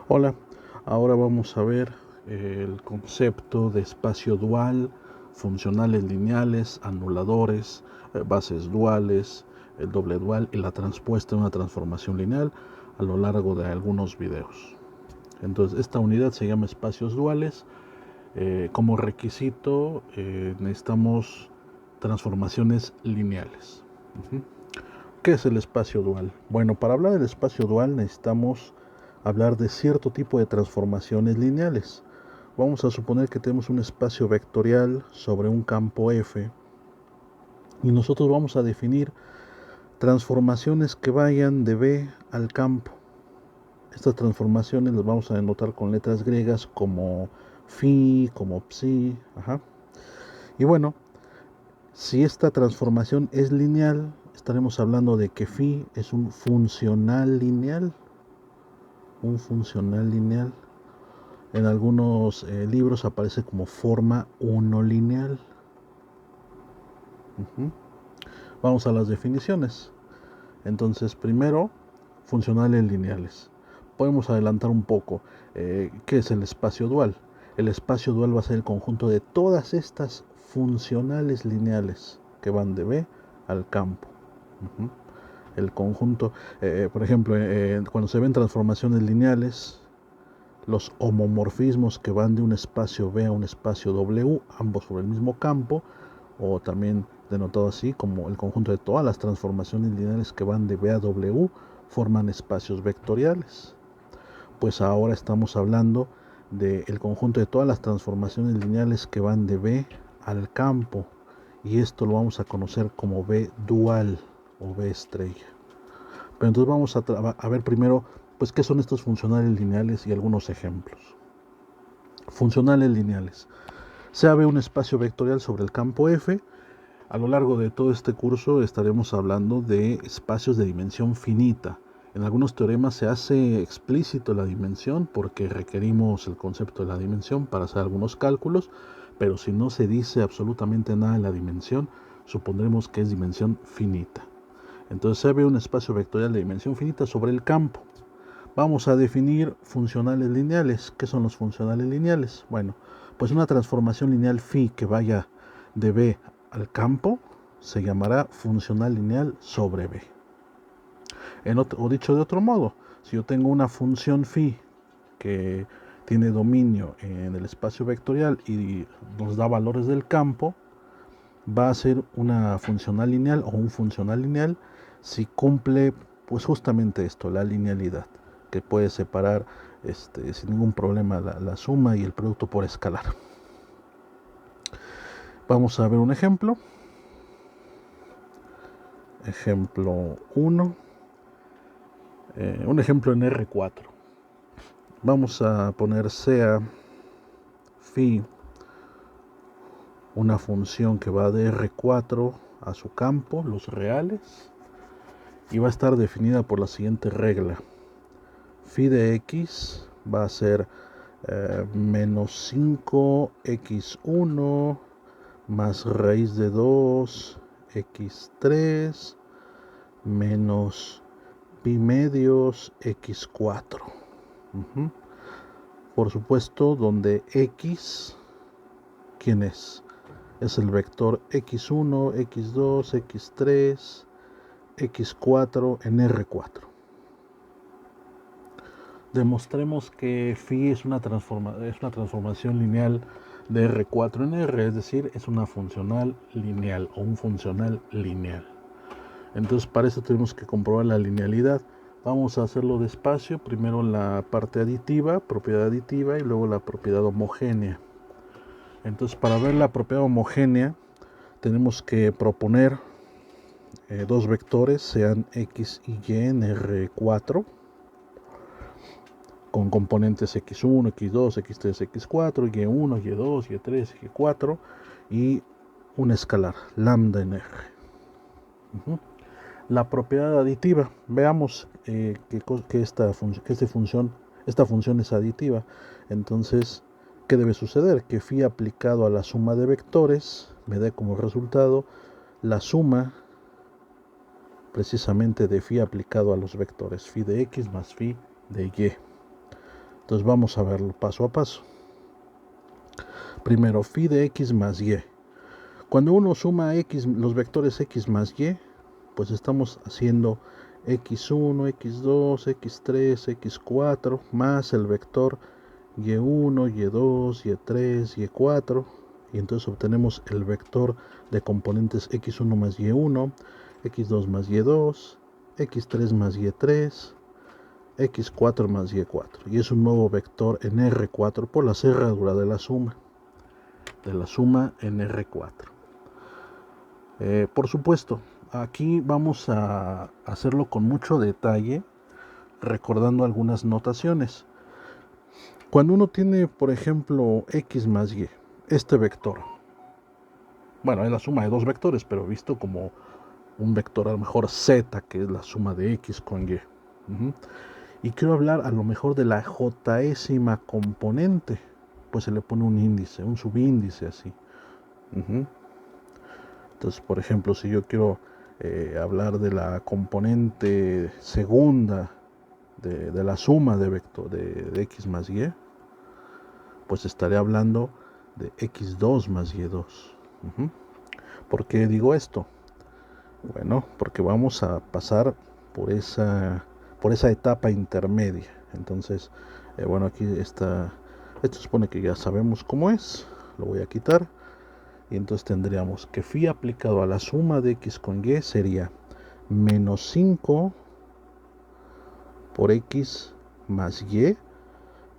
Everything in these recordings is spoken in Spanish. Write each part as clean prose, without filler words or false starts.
Hola, ahora vamos a ver el concepto de espacio dual, funcionales lineales, anuladores, bases duales, el doble dual y la transpuesta de una transformación lineal a lo largo de algunos videos. Entonces, esta unidad se llama espacios duales. Como requisito necesitamos transformaciones lineales. ¿Qué es el espacio dual? Bueno, para hablar del espacio dual necesitamos hablar de cierto tipo de transformaciones lineales. Vamos a suponer que tenemos un espacio vectorial sobre un campo F y nosotros vamos a definir transformaciones que vayan de B al campo. Estas transformaciones las vamos a denotar con letras griegas como phi, como psi. Y bueno, si esta transformación es lineal, estaremos hablando de que phi es un funcional lineal. Un funcional lineal. En algunos libros aparece como forma unolineal. Vamos a las definiciones. Entonces, primero, funcionales lineales. Podemos adelantar un poco. ¿Qué es el espacio dual? El espacio dual va a ser el conjunto de todas estas funcionales lineales que van de B al campo. El conjunto, por ejemplo, cuando se ven transformaciones lineales, los homomorfismos que van de un espacio B a un espacio W, ambos sobre el mismo campo, o también denotado así como el conjunto de todas las transformaciones lineales que van de B a W, forman espacios vectoriales. Pues ahora estamos hablando del conjunto de todas las transformaciones lineales que van de B al campo, y esto lo vamos a conocer como B dual o B estrella. Pero entonces vamos a ver primero pues qué son estos funcionales lineales y algunos ejemplos. Funcionales lineales. Se abre un espacio vectorial sobre el campo F. A lo largo de todo este curso estaremos hablando de espacios de dimensión finita. En algunos teoremas se hace explícito la dimensión porque requerimos el concepto de la dimensión para hacer algunos cálculos, pero si no se dice absolutamente nada de la dimensión, supondremos que es dimensión finita. Entonces se ve un espacio vectorial de dimensión finita sobre el campo. Vamos a definir funcionales lineales. ¿Qué son los funcionales lineales? Bueno, pues una transformación lineal phi que vaya de B al campo se llamará funcional lineal sobre B. O dicho de otro modo, si yo tengo una función phi que tiene dominio en el espacio vectorial y nos da valores del campo, va a ser una funcional lineal o un funcional lineal si cumple pues justamente esto, la linealidad, que puede separar sin ningún problema la suma y el producto por escalar. Vamos a ver un ejemplo. Ejemplo 1. Un ejemplo en R4. Vamos a poner sea phi una función que va de R4 a su campo, los reales, y va a estar definida por la siguiente regla. Phi de x va a ser menos 5x1 más raíz de 2 x3 menos pi medios x4. Por supuesto, donde x, ¿quién es? Es el vector x1, x2, x3, x4 en R4. Demostremos que phi es una transformación lineal de R4 en R, es decir, es una funcional lineal o un funcional lineal. Entonces para eso tenemos que comprobar la linealidad. Vamos a hacerlo despacio, primero la parte aditiva, propiedad aditiva, y luego la propiedad homogénea. Entonces para ver la propiedad homogénea tenemos que proponer dos vectores, sean x y y en R4, con componentes x1, x2, x3, x4, y1, y2, y3, y4 y un escalar, lambda en R. La propiedad aditiva, veamos que esta función es aditiva. Entonces, ¿qué debe suceder? Que phi aplicado a la suma de vectores me dé como resultado la suma precisamente de phi aplicado a los vectores, phi de x más phi de y. Entonces vamos a verlo paso a paso. Primero, phi de x más y. Cuando uno suma x, los vectores x más y, pues estamos haciendo x1, x2, x3, x4 más el vector y1, y2, y3, y4, y entonces obtenemos el vector de componentes x1 más y1, x2 más y2, x3 más y3, x4 más y4, y es un nuevo vector en R4 por la cerradura de la suma en R4. Por supuesto, aquí vamos a hacerlo con mucho detalle, recordando algunas notaciones. Cuando uno tiene, por ejemplo, x más y, este vector, bueno, es la suma de dos vectores, pero visto como un vector a lo mejor z, que es la suma de x con y. Y quiero hablar a lo mejor de la jésima componente, pues se le pone un índice, un subíndice así. Entonces, por ejemplo, si yo quiero hablar de la componente segunda de la suma de vector de x más y, pues estaré hablando de x2 más y2. ¿Por qué digo esto? Bueno, porque vamos a pasar por esa etapa intermedia. Entonces, bueno, aquí está, esto supone que ya sabemos cómo es, lo voy a quitar, y entonces tendríamos que phi aplicado a la suma de x con y sería menos 5 por x más y,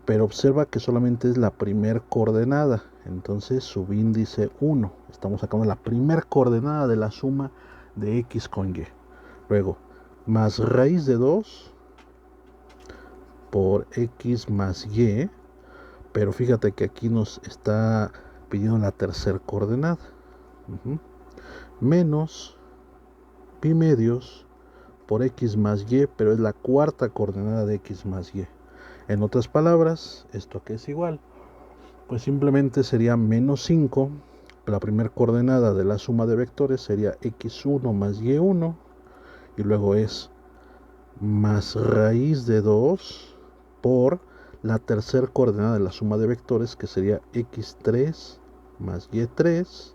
pero observa que solamente es la primer coordenada, entonces subíndice 1, estamos sacando la primer coordenada de la suma de x con y. Luego, más raíz de 2 por x más y, pero fíjate que aquí nos está pidiendo la tercera coordenada, menos pi medios por x más y, pero es la cuarta coordenada de x más y. En otras palabras, ¿esto qué es igual? Pues simplemente sería menos 5, la primera coordenada de la suma de vectores sería x1 más y1, y luego es más raíz de 2 por la tercera coordenada de la suma de vectores, que sería x3 más y3,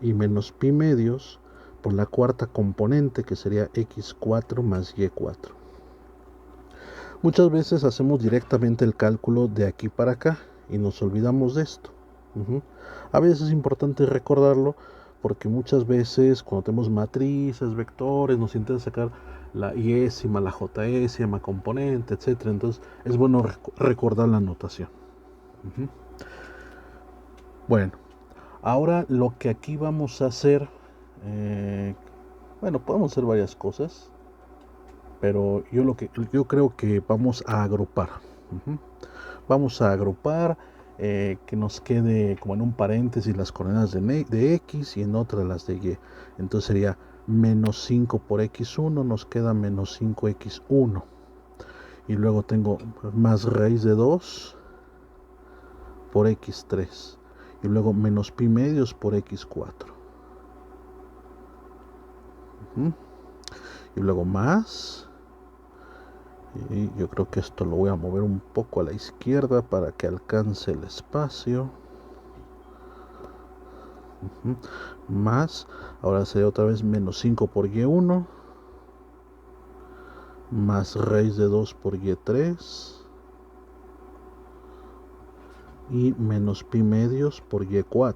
y menos pi medios por la cuarta componente, que sería x4 más y4. Muchas veces hacemos directamente el cálculo de aquí para acá y nos olvidamos de esto. A veces es importante recordarlo, porque muchas veces cuando tenemos matrices, vectores, nos interesa sacar la y-ésima, la j-ésima componente, etc. Entonces es bueno recordar la notación. Bueno, ahora lo que aquí vamos a hacer, bueno, podemos hacer varias cosas, pero yo creo que vamos a agrupar. Vamos a agrupar, que nos quede como en un paréntesis las coordenadas de x y en otra las de y. Entonces sería menos 5 por x1, nos queda menos 5x1. Y luego tengo más raíz de 2 por x3. Y luego menos pi medios por x4. Y luego más. Y yo creo que esto lo voy a mover un poco a la izquierda para que alcance el espacio. Más, ahora sería otra vez menos 5 por y1, más raíz de 2 por y3, y menos pi medios por y4.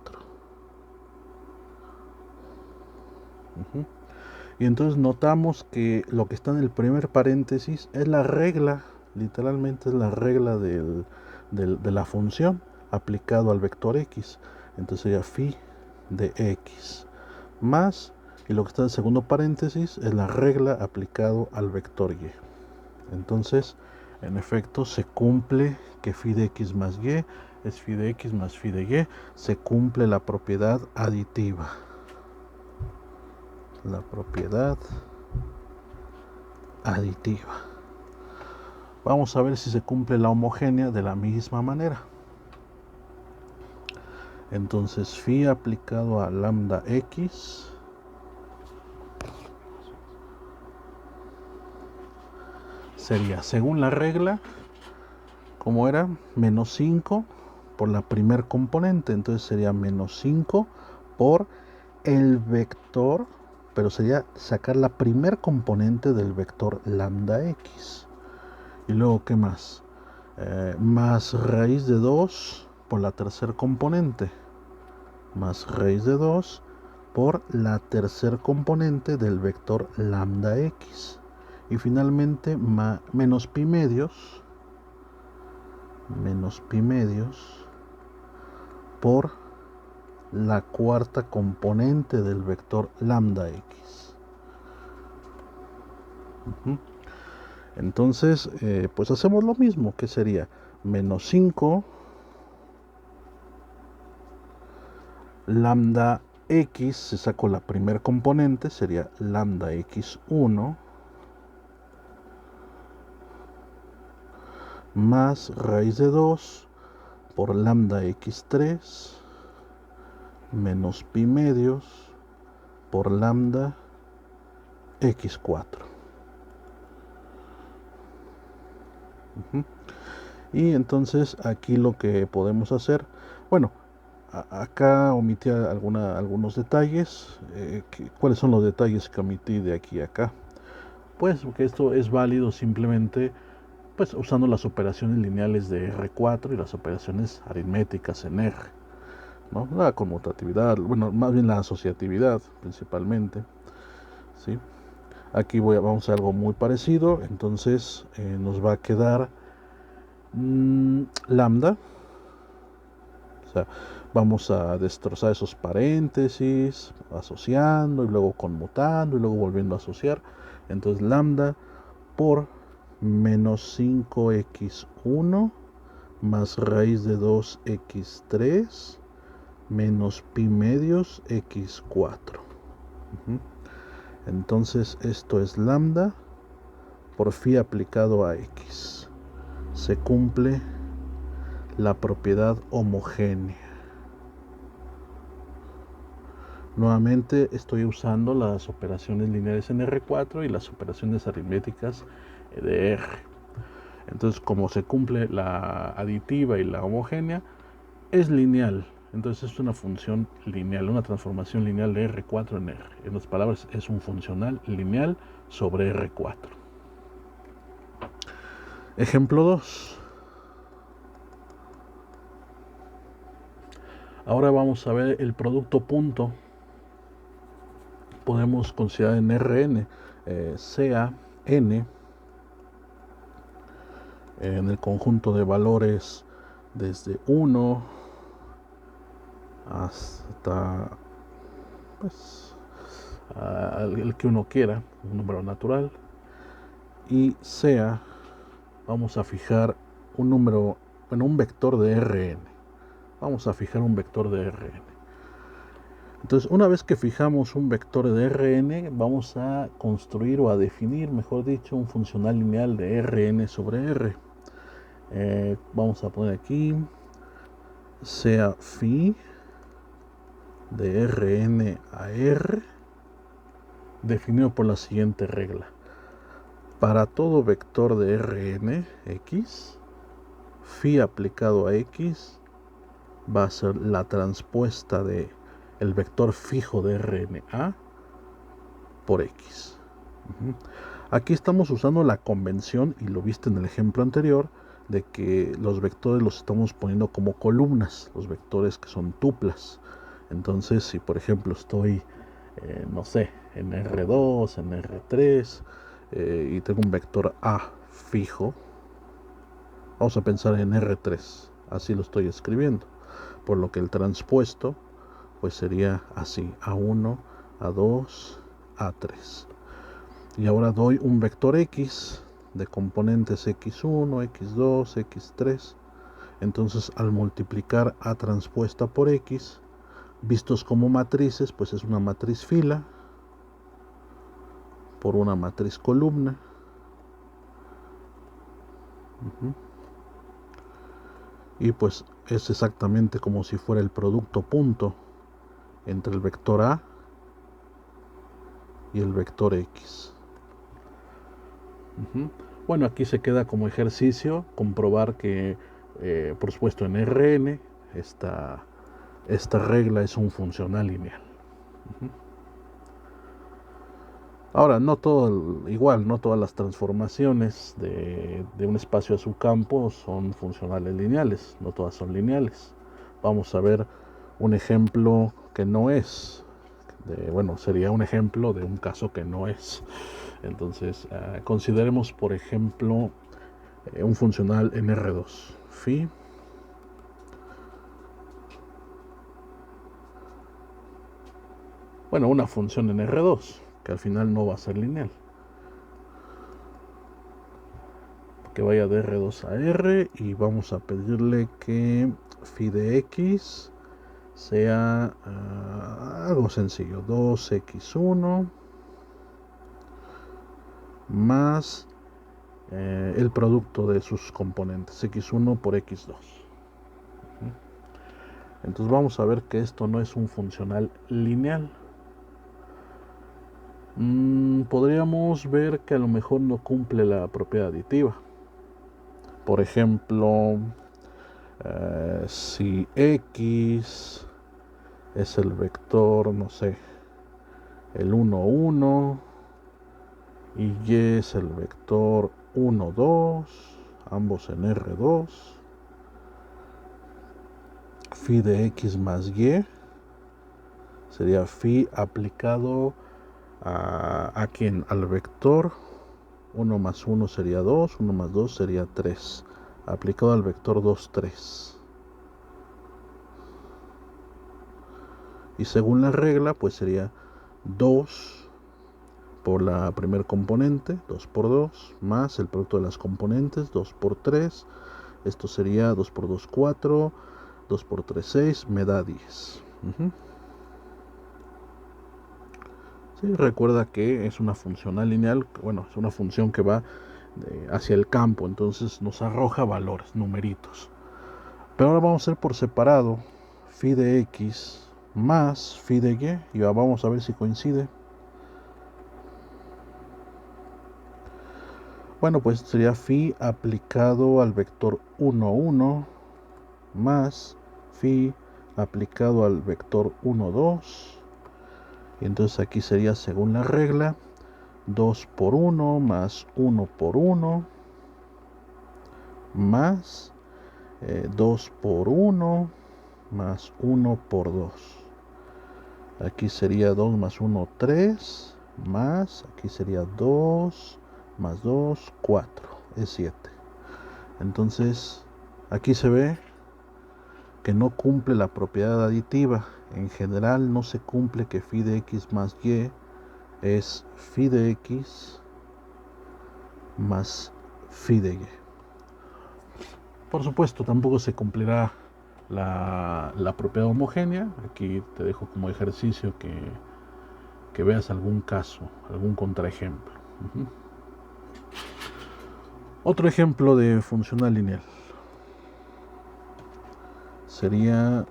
Y entonces notamos que lo que está en el primer paréntesis es la regla, literalmente es la regla de la función aplicado al vector x. Entonces sería phi de x más, y lo que está en el segundo paréntesis es la regla aplicado al vector y. Entonces, en efecto, se cumple que phi de x más y es phi de x más phi de y. Se cumple la propiedad aditiva. La propiedad aditiva. Vamos a ver si se cumple la homogénea de la misma manera. Entonces, phi aplicado a lambda x sería, según la regla, ¿Cómo era? Menos 5 por la primer componente, entonces sería menos 5 por el vector, pero sería sacar la primer componente del vector lambda x. Y luego, ¿qué más? Más raíz de 2 por la tercer componente, más raíz de 2 por la tercer componente del vector lambda x. Y finalmente menos pi medios por la cuarta componente del vector lambda x. Entonces, pues hacemos lo mismo, que sería menos 5 lambda x, se sacó la primer componente, sería lambda x1 más raíz de 2 por lambda x3 menos pi medios por lambda x4. Y entonces aquí lo que podemos hacer, bueno, acá omití algunos detalles. ¿Cuáles son los detalles que omití de aquí a acá? Pues que esto es válido simplemente pues usando las operaciones lineales de R4 y las operaciones aritméticas en R, ¿no? La conmutatividad, bueno, más bien la asociatividad principalmente, ¿sí? Aquí vamos a hacer algo muy parecido, entonces nos va a quedar lambda, o sea, vamos a destrozar esos paréntesis, asociando y luego conmutando y luego volviendo a asociar. Entonces lambda por menos 5x1 más raíz de 2x3 menos pi medios x4. Entonces esto es lambda por phi aplicado a x. Se cumple la propiedad homogénea. Nuevamente estoy usando las operaciones lineales en R4 y las operaciones aritméticas de R. Entonces, como se cumple la aditiva y la homogénea, es lineal. Entonces es una función lineal, una transformación lineal de R4 en R. En otras palabras, es un funcional lineal sobre R4. Ejemplo 2. Ahora vamos a ver el producto punto. Podemos considerar en Rn, sea n en el conjunto de valores desde 1 hasta pues el que uno quiera, un número natural, y sea, vamos a fijar un número, bueno, un vector de Rn. Vamos a fijar un vector de Rn. Entonces, una vez que fijamos un vector de Rn, vamos a construir o a definir, mejor dicho, un funcional lineal de Rn sobre R. Vamos a poner aquí, sea phi de Rn a R, definido por la siguiente regla. Para todo vector de Rn, x, phi aplicado a x va a ser la transpuesta de el vector fijo de Rna por x. Aquí estamos usando la convención, y lo viste en el ejemplo anterior, de que los vectores los estamos poniendo como columnas, los vectores que son tuplas. Entonces, si por ejemplo estoy, no sé, en R2, en R3, y tengo un vector A fijo, vamos a pensar en R3, así lo estoy escribiendo, por lo que el transpuesto pues sería así, A1, A2, A3. Y ahora doy un vector X de componentes X1, X2, X3. Entonces, al multiplicar A transpuesta por X, vistos como matrices, pues es una matriz fila por una matriz columna. Y pues es exactamente como si fuera el producto punto entre el vector A y el vector X. Bueno, aquí se queda como ejercicio comprobar que, por supuesto, en Rn esta regla es un funcional lineal. Ahora, no todo igual, no todas las transformaciones de un espacio a su campo son funcionales lineales, no todas son lineales. Vamos a ver un ejemplo que no es, bueno, sería un ejemplo de un caso que no es. Entonces, consideremos, por ejemplo, un funcional en R2, phi. Bueno, una función en R2, que al final no va a ser lineal. Que vaya de R2 a R y vamos a pedirle que phi de X sea algo sencillo, 2x1 más el producto de sus componentes, x1 por x2. Entonces vamos a ver que esto no es un funcional lineal. Podríamos ver que a lo mejor no cumple la propiedad aditiva. Por ejemplo, si X es el vector, no sé, el 1, 1, y Y es el vector 1, 2, ambos en R2, phi de X más Y sería phi aplicado a ¿quién? Al vector. 1 más 1 sería 2, 1 más 2 sería 3, aplicado al vector 2, 3. Y según la regla, pues sería 2 por la primer componente, 2 por 2, más el producto de las componentes, 2 por 3. Esto sería 2 por 2, 4, 2 por 3, 6, me da 10. Sí, recuerda que es una funcional lineal, bueno, es una función que va hacia el campo, entonces nos arroja valores, numeritos. Pero ahora vamos a hacer por separado phi de X más phi de Y, y vamos a ver si coincide. Bueno, pues sería phi aplicado al vector 1, 1 más phi aplicado al vector 1, 2. Y entonces aquí sería, según la regla, 2 por 1 más 1 por 1 más 2 por 1 más 1 por 2. Aquí sería 2 más 1, 3, más, aquí sería 2 más 2, 4, es 7. Entonces, aquí se ve que no cumple la propiedad aditiva. En general no se cumple que phi de X más Y es phi de X más phi de Y. Por supuesto, tampoco se cumplirá la propiedad homogénea. Aquí te dejo como ejercicio que veas algún caso, algún contraejemplo. Otro ejemplo de funcional lineal sería,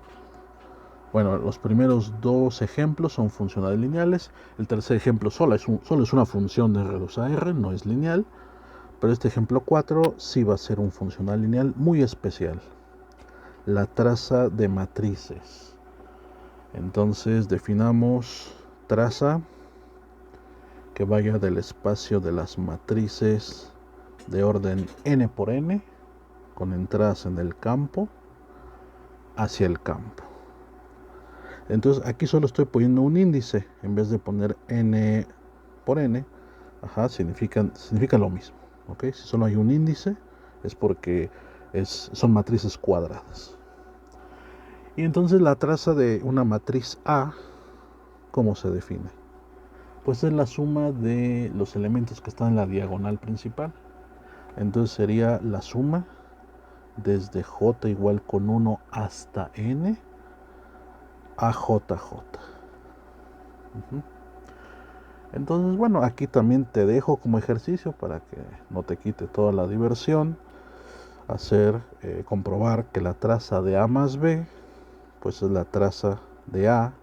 bueno, los primeros dos ejemplos son funcionales lineales. El tercer ejemplo solo es una función de R2 a R, no es lineal. Pero este ejemplo 4 sí va a ser un funcional lineal muy especial. La traza de matrices. Entonces definamos traza que vaya del espacio de las matrices de orden n por n, con entradas en el campo, hacia el campo. Entonces aquí solo estoy poniendo un índice en vez de poner n por n. Significa lo mismo. ¿Okay? Si solo hay un índice es porque son matrices cuadradas. Y entonces la traza de una matriz A, ¿cómo se define? Pues es la suma de los elementos que están en la diagonal principal. Entonces sería la suma desde j igual con 1 hasta n a jj. Entonces, bueno, aquí también te dejo como ejercicio para que no te quite toda la diversión, comprobar que la traza de A más B, pues es la traza de A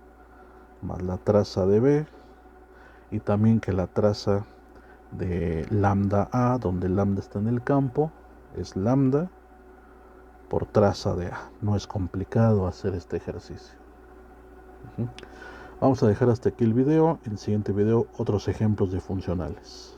más la traza de B, y también que la traza de lambda A, donde lambda está en el campo, es lambda por traza de A. No es complicado hacer este ejercicio. Vamos a dejar hasta aquí el video. En el siguiente video otros ejemplos de funcionales.